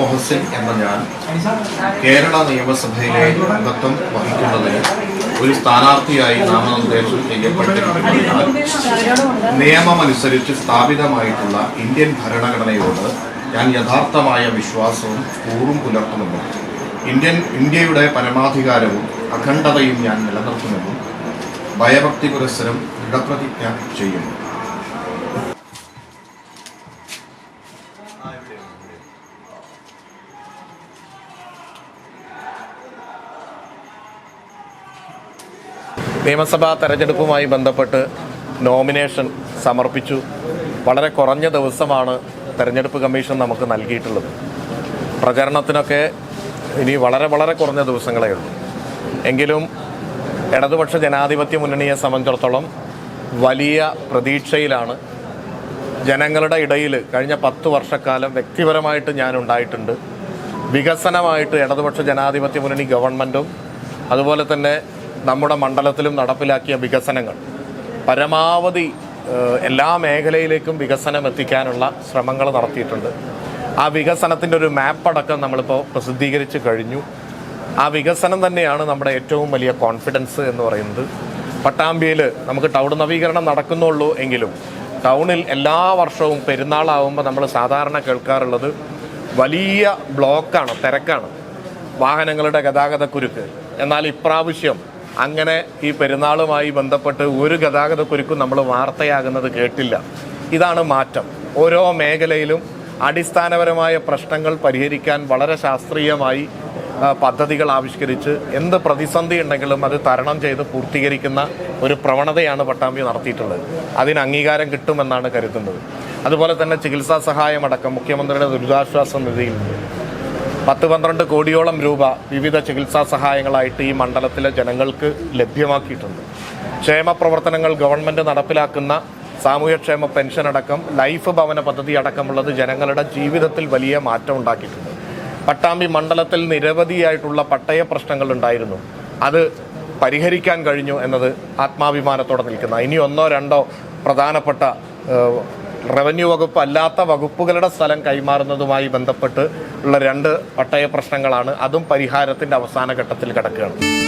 മൊഹസിൻ എന്ന ഞാൻ കേരള നിയമസഭയിലെ അംഗത്വം വഹിക്കുന്നതിന് ഒരു സ്ഥാനാർത്ഥിയായി നാമനിർദ്ദേശം ചെയ്യപ്പെട്ടിരിക്കുന്നതിനാൽ നിയമമനുസരിച്ച് സ്ഥാപിതമായിട്ടുള്ള ഇന്ത്യൻ ഭരണഘടനയോട് ഞാൻ യഥാർത്ഥമായ വിശ്വാസവും കൂറും പുലർത്തുമെന്നും ഇന്ത്യയുടെ പരമാധികാരവും അഖണ്ഡതയും ഞാൻ നിലനിർത്തുമെന്നും ഭയഭക്തി പുരസ്സരം ദൃഢപ്രതിജ്ഞ ചെയ്യുന്നു. നിയമസഭാ തെരഞ്ഞെടുപ്പുമായി ബന്ധപ്പെട്ട് നോമിനേഷൻ സമർപ്പിച്ചു. വളരെ കുറഞ്ഞ ദിവസമാണ് തെരഞ്ഞെടുപ്പ് കമ്മീഷൻ നമുക്ക് നൽകിയിട്ടുള്ളത്. പ്രചരണത്തിനൊക്കെ ഇനി വളരെ കുറഞ്ഞ ദിവസങ്ങളേ ഉള്ളൂ. എങ്കിലും ഇടതുപക്ഷ ജനാധിപത്യ മുന്നണിയെ സംബന്ധിച്ചിടത്തോളം വലിയ പ്രതീക്ഷയിലാണ്. ജനങ്ങളുടെ ഇടയിൽ കഴിഞ്ഞ 10 വർഷക്കാലം വ്യക്തിപരമായിട്ട് ഞാനുണ്ടായിട്ടുണ്ട്. വികസനമായിട്ട് ഇടതുപക്ഷ ജനാധിപത്യ മുന്നണി ഗവൺമെൻറ്റും അതുപോലെ തന്നെ നമ്മുടെ മണ്ഡലത്തിലും നടപ്പിലാക്കിയ വികസനങ്ങൾ പരമാവധി എല്ലാ മേഖലയിലേക്കും വികസനം എത്തിക്കാനുള്ള ശ്രമങ്ങൾ നടത്തിയിട്ടുണ്ട്. ആ വികസനത്തിൻ്റെ ഒരു മാപ്പടക്കം നമ്മളിപ്പോൾ പ്രസിദ്ധീകരിച്ച് കഴിഞ്ഞു. ആ വികസനം തന്നെയാണ് നമ്മുടെ ഏറ്റവും വലിയ കോൺഫിഡൻസ് എന്ന് പറയുന്നത്. പട്ടാമ്പിയിൽ നമുക്ക് ടൗൺ നവീകരണം നടക്കുന്നുള്ളൂ എങ്കിലും ടൗണിൽ എല്ലാ വർഷവും പെരുന്നാളാവുമ്പോൾ നമ്മൾ സാധാരണ കേൾക്കാറുള്ളത് വലിയ ബ്ലോക്കാണ്, തിരക്കാണ്, വാഹനങ്ങളുടെ ഗതാഗതക്കുരുക്ക്. എന്നാൽ ഇപ്രാവശ്യം അങ്ങനെ ഈ പെരുന്നാളുമായി ബന്ധപ്പെട്ട് ഒരു ഗതാഗതക്കുരുക്കും നമ്മൾ വാർത്തയാകുന്നത് കേട്ടില്ല. ഇതാണ് മാറ്റം. ഓരോ മേഖലയിലും അടിസ്ഥാനപരമായ പ്രശ്നങ്ങൾ പരിഹരിക്കാൻ വളരെ ശാസ്ത്രീയമായി പദ്ധതികൾ ആവിഷ്കരിച്ച് എന്ത് പ്രതിസന്ധി ഉണ്ടെങ്കിലും അത് തരണം ചെയ്ത് പൂർത്തീകരിക്കുന്ന ഒരു പ്രവണതയാണ് പട്ടാമ്പി നടത്തിയിട്ടുള്ളത്. അതിന് അംഗീകാരം കിട്ടുമെന്നാണ് കരുതുന്നത്. അതുപോലെ തന്നെ ചികിത്സാ സഹായമടക്കം മുഖ്യമന്ത്രിയുടെ ദുരിതാശ്വാസ നിധിയിൽ 10-12 കോടിയോളം രൂപ വിവിധ ചികിത്സാ സഹായങ്ങളായിട്ട് ഈ മണ്ഡലത്തിലെ ജനങ്ങൾക്ക് ലഭ്യമാക്കിയിട്ടുണ്ട്. ക്ഷേമ പ്രവർത്തനങ്ങൾ ഗവൺമെൻറ് നടപ്പിലാക്കുന്ന സാമൂഹ്യക്ഷേമ പെൻഷൻ അടക്കം ലൈഫ് ഭവന പദ്ധതി അടക്കമുള്ളത് ജനങ്ങളുടെ ജീവിതത്തിൽ വലിയ മാറ്റം ഉണ്ടാക്കിയിട്ടുണ്ട്. പട്ടാമ്പി മണ്ഡലത്തിൽ നിരവധിയായിട്ടുള്ള പട്ടയ പ്രശ്നങ്ങൾ ഉണ്ടായിരുന്നു. അത് പരിഹരിക്കാൻ കഴിഞ്ഞു എന്നത് ആത്മാഭിമാനത്തോടെ നിൽക്കുന്ന. ഇനി 1-2 പ്രധാനപ്പെട്ട റവന്യൂ വകുപ്പ് അല്ലാത്ത വകുപ്പുകളുടെ സ്ഥലം കൈമാറുന്നതുമായി ബന്ധപ്പെട്ട് ഉള്ള 2 പട്ടയ പ്രശ്നങ്ങളാണ്. അതും പരിഹാരത്തിൻ്റെ അവസാന ഘട്ടത്തിൽ കിടക്കുകയാണ്.